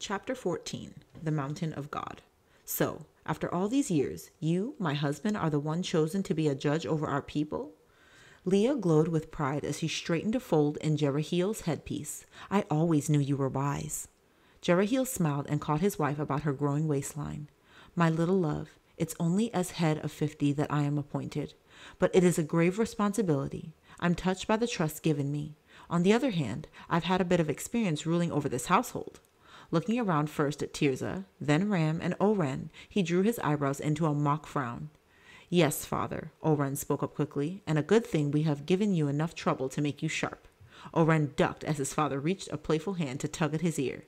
Chapter 14, The Mountain of God. So, after all these years, you, my husband, are the one chosen to be a judge over our people? Leah glowed with pride as he straightened a fold in Jerahiel's headpiece. I always knew you were wise. Jerahiel smiled and caught his wife about her growing waistline. My little love, it's only as head of 50 that I am appointed, but it is a grave responsibility. I'm touched by the trust given me. On the other hand, I've had a bit of experience ruling over this household. Looking around first at Tirzah, then Ram and Oren, he drew his eyebrows into a mock frown. Yes, father, Oren spoke up quickly, and a good thing we have given you enough trouble to make you sharp. Oren ducked as his father reached a playful hand to tug at his ear.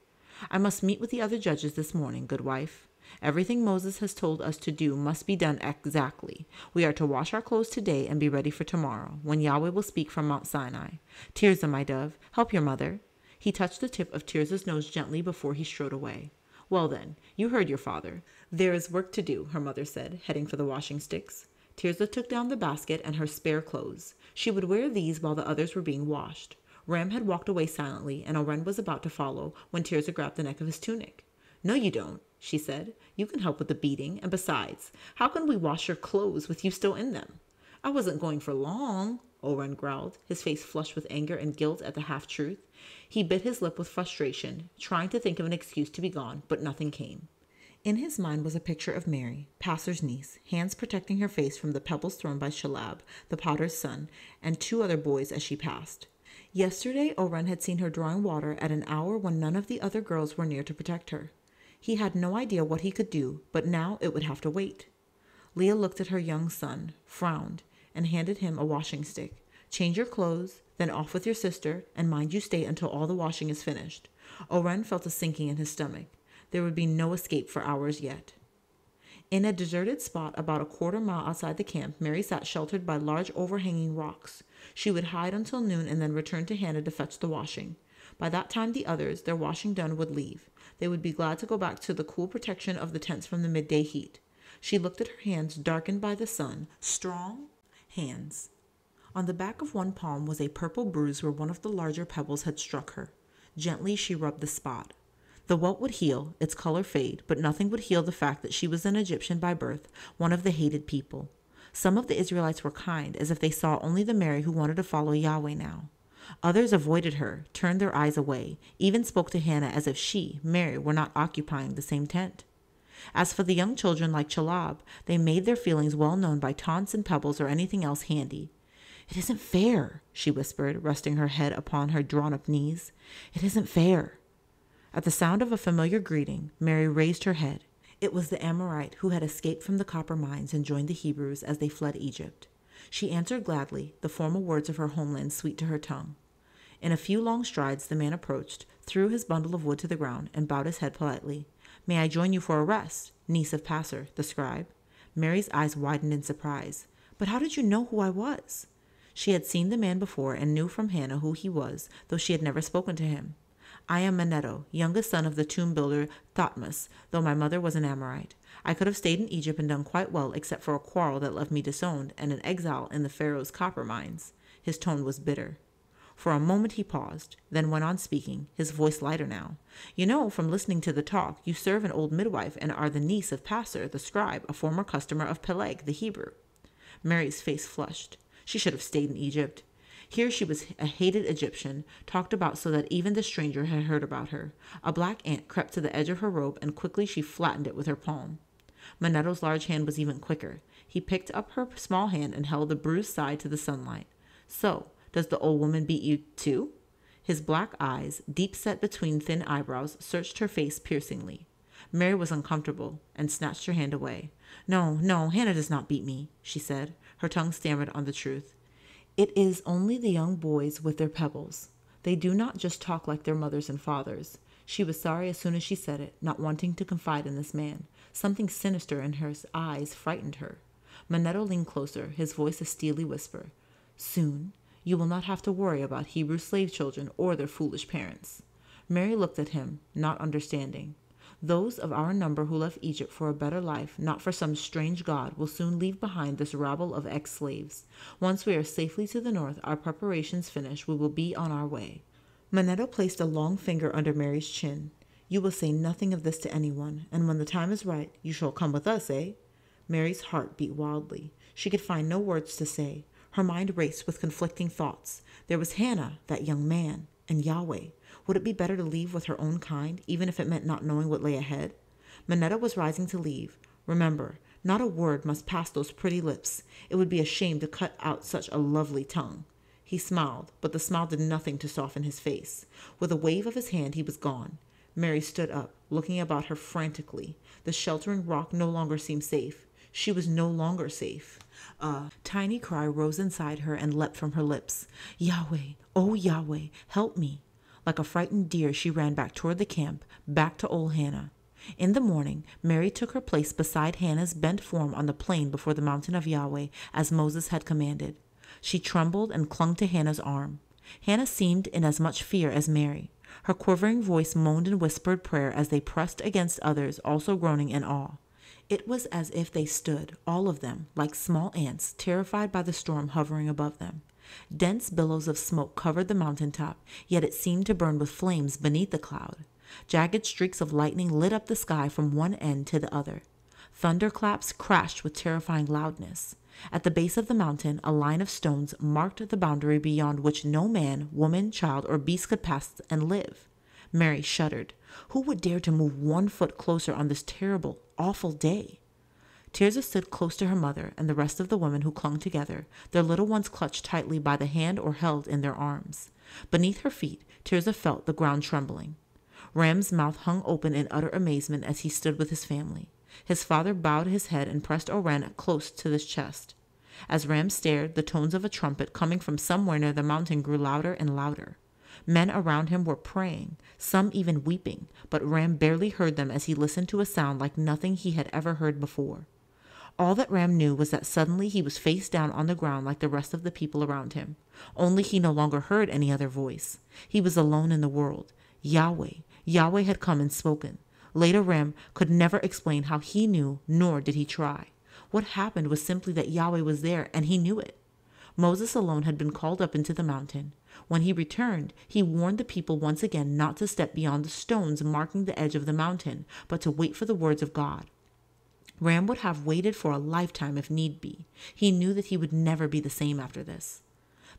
I must meet with the other judges this morning, good wife. Everything Moses has told us to do must be done exactly. We are to wash our clothes today and be ready for tomorrow, when Yahweh will speak from Mount Sinai. Tirzah, my dove, help your mother. He touched the tip of Tirzah's nose gently before he strode away. Well then, you heard your father. There is work to do, her mother said, heading for the washing sticks. Tirzah took down the basket and her spare clothes. She would wear these while the others were being washed. Ram had walked away silently, and Oren was about to follow when Tirzah grabbed the neck of his tunic. No, you don't, she said. You can help with the beating, and besides, how can we wash your clothes with you still in them? I wasn't going for long, Oren growled, his face flushed with anger and guilt at the half-truth. He bit his lip with frustration, trying to think of an excuse to be gone, but nothing came. In his mind was a picture of Mary, Passer's niece, hands protecting her face from the pebbles thrown by Shalab, the potter's son, and two other boys as she passed. Yesterday, Oren had seen her drawing water at an hour when none of the other girls were near to protect her. He had no idea what he could do, but now it would have to wait. Leah looked at her young son, frowned, and handed him a washing stick. Change your clothes, then off with your sister, and mind you stay until all the washing is finished. Oren felt a sinking in his stomach. There would be no escape for hours yet. In a deserted spot about a quarter-mile outside the camp, Mary sat sheltered by large overhanging rocks. She would hide until noon and then return to Hannah to fetch the washing. By that time the others, their washing done, would leave. They would be glad to go back to the cool protection of the tents from the midday heat. She looked at her hands darkened by the sun, strong hands. On the back of one palm was a purple bruise where one of the larger pebbles had struck her. Gently she rubbed the spot. The welt would heal, its color fade, but nothing would heal the fact that she was an Egyptian by birth, one of the hated people. Some of the Israelites were kind, as if they saw only the Mary who wanted to follow Yahweh now. Others avoided her, turned their eyes away, even spoke to Hannah as if she, Mary, were not occupying the same tent. As for the young children like Chalab, they made their feelings well known by taunts and pebbles or anything else handy. It isn't fair, she whispered, resting her head upon her drawn-up knees. It isn't fair. At the sound of a familiar greeting, Mary raised her head. It was the Amorite who had escaped from the copper mines and joined the Hebrews as they fled Egypt. She answered gladly, the formal words of her homeland sweet to her tongue. In a few long strides the man approached, threw his bundle of wood to the ground, and bowed his head politely. May I join you for a rest, niece of Passer, the scribe? Mary's eyes widened in surprise. But how did you know who I was? She had seen the man before and knew from Hannah who he was, though she had never spoken to him. I am Manetto, youngest son of the tomb builder Thotmes, though my mother was an Amorite. I could have stayed in Egypt and done quite well except for a quarrel that left me disowned and an exile in the Pharaoh's copper mines. His tone was bitter. For a moment he paused, then went on speaking, his voice lighter now. You know, from listening to the talk, you serve an old midwife and are the niece of Passer, the scribe, a former customer of Peleg, the Hebrew. Mary's face flushed. She should have stayed in Egypt. Here she was a hated Egyptian, talked about so that even the stranger had heard about her. A black ant crept to the edge of her robe, and quickly she flattened it with her palm. Manetto's large hand was even quicker. He picked up her small hand and held the bruised side to the sunlight. So, does the old woman beat you too? His black eyes, deep set between thin eyebrows, searched her face piercingly. Mary was uncomfortable and snatched her hand away. No, Hannah does not beat me, she said. Her tongue stammered on the truth. It is only the young boys with their pebbles. They do not just talk like their mothers and fathers. She was sorry as soon as she said it, not wanting to confide in this man. Something sinister in her eyes frightened her. Manetto leaned closer, his voice a steely whisper. Soon, you will not have to worry about Hebrew slave children or their foolish parents. Mary looked at him, not understanding. Those of our number who left Egypt for a better life, not for some strange god, will soon leave behind this rabble of ex-slaves. Once we are safely to the north, our preparations finished, we will be on our way. Manetto placed a long finger under Mary's chin. You will say nothing of this to anyone, and when the time is right, you shall come with us, eh? Mary's heart beat wildly. She could find no words to say. Her mind raced with conflicting thoughts. There was Hannah, that young man, and Yahweh. Would it be better to leave with her own kind, even if it meant not knowing what lay ahead? Minetta was rising to leave. Remember, not a word must pass those pretty lips. It would be a shame to cut out such a lovely tongue. He smiled, but the smile did nothing to soften his face. With a wave of his hand, he was gone. Mary stood up, looking about her frantically. The sheltering rock no longer seemed safe. She was no longer safe. A tiny cry rose inside her and leapt from her lips. Yahweh, oh Yahweh, help me. Like a frightened deer, she ran back toward the camp, back to old Hannah. In the morning, Mary took her place beside Hannah's bent form on the plain before the mountain of Yahweh, as Moses had commanded. She trembled and clung to Hannah's arm. Hannah seemed in as much fear as Mary. Her quivering voice moaned in whispered prayer as they pressed against others, also groaning in awe. It was as if they stood, all of them, like small ants, terrified by the storm hovering above them. Dense billows of smoke covered the mountaintop, yet it seemed to burn with flames beneath the cloud. Jagged streaks of lightning lit up the sky from one end to the other. Thunderclaps crashed with terrifying loudness. At the base of the mountain, a line of stones marked the boundary beyond which no man, woman, child, or beast could pass and live. Mary shuddered. Who would dare to move 1 foot closer on this terrible, awful day? Tirzah stood close to her mother and the rest of the women who clung together, their little ones clutched tightly by the hand or held in their arms. Beneath her feet, Tirzah felt the ground trembling. Ram's mouth hung open in utter amazement as he stood with his family. His father bowed his head and pressed Oren close to his chest. As Ram stared, the tones of a trumpet coming from somewhere near the mountain grew louder and louder. Men around him were praying, some even weeping, but Ram barely heard them as he listened to a sound like nothing he had ever heard before. All that Ram knew was that suddenly he was face down on the ground like the rest of the people around him. Only he no longer heard any other voice. He was alone in the world. Yahweh had come and spoken. Later Ram could never explain how he knew, nor did he try. What happened was simply that Yahweh was there, and he knew it. Moses alone had been called up into the mountain. When he returned, he warned the people once again not to step beyond the stones marking the edge of the mountain, but to wait for the words of God. Ram would have waited for a lifetime if need be. He knew that he would never be the same after this.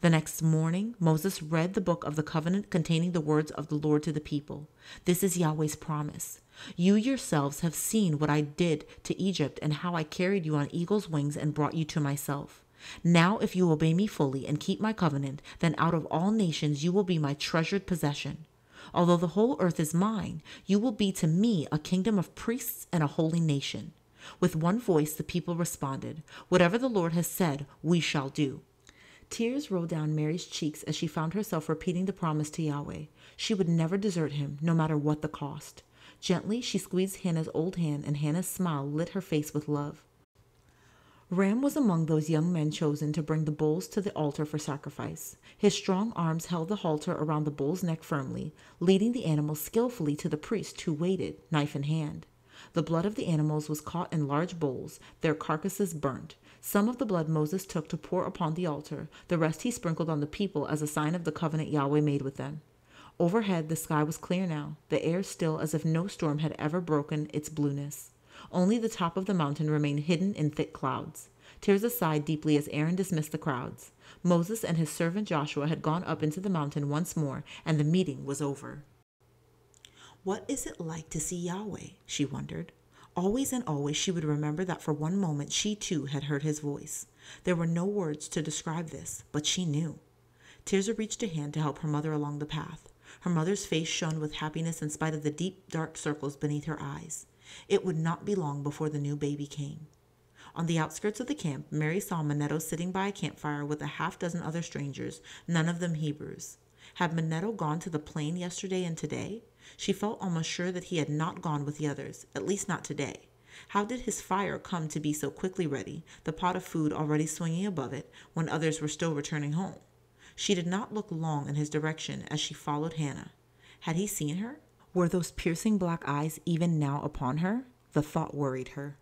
The next morning, Moses read the book of the covenant containing the words of the Lord to the people. This is Yahweh's promise. You yourselves have seen what I did to Egypt and how I carried you on eagle's wings and brought you to myself. Now, if you obey me fully and keep my covenant, then out of all nations you will be my treasured possession. Although the whole earth is mine, you will be to me a kingdom of priests and a holy nation. With one voice, the people responded, Whatever the Lord has said, we shall do. Tears rolled down Mary's cheeks as she found herself repeating the promise to Yahweh. She would never desert him, no matter what the cost. Gently, she squeezed Hannah's old hand, and Hannah's smile lit her face with love. Ram was among those young men chosen to bring the bulls to the altar for sacrifice. His strong arms held the halter around the bull's neck firmly, leading the animals skillfully to the priest who waited, knife in hand. The blood of the animals was caught in large bowls, their carcasses burnt. Some of the blood Moses took to pour upon the altar, the rest he sprinkled on the people as a sign of the covenant Yahweh made with them. Overhead, the sky was clear now, the air still as if no storm had ever broken its blueness. Only the top of the mountain remained hidden in thick clouds. Tirzah sighed deeply as Aaron dismissed the crowds. Moses and his servant Joshua had gone up into the mountain once more, and the meeting was over. What is it like to see Yahweh? She wondered. Always and always she would remember that for one moment she too had heard his voice. There were no words to describe this, but she knew. Tirzah reached a hand to help her mother along the path. Her mother's face shone with happiness in spite of the deep, dark circles beneath her eyes. It would not be long before the new baby came. On the outskirts of the camp, Mary saw Manetto sitting by a campfire with a half-dozen other strangers, none of them Hebrews. Had Manetto gone to the plain yesterday and today? She felt almost sure that he had not gone with the others, at least not today. How did his fire come to be so quickly ready, the pot of food already swinging above it, when others were still returning home? She did not look long in his direction as she followed Hannah. Had he seen her? Were those piercing black eyes even now upon her? The thought worried her.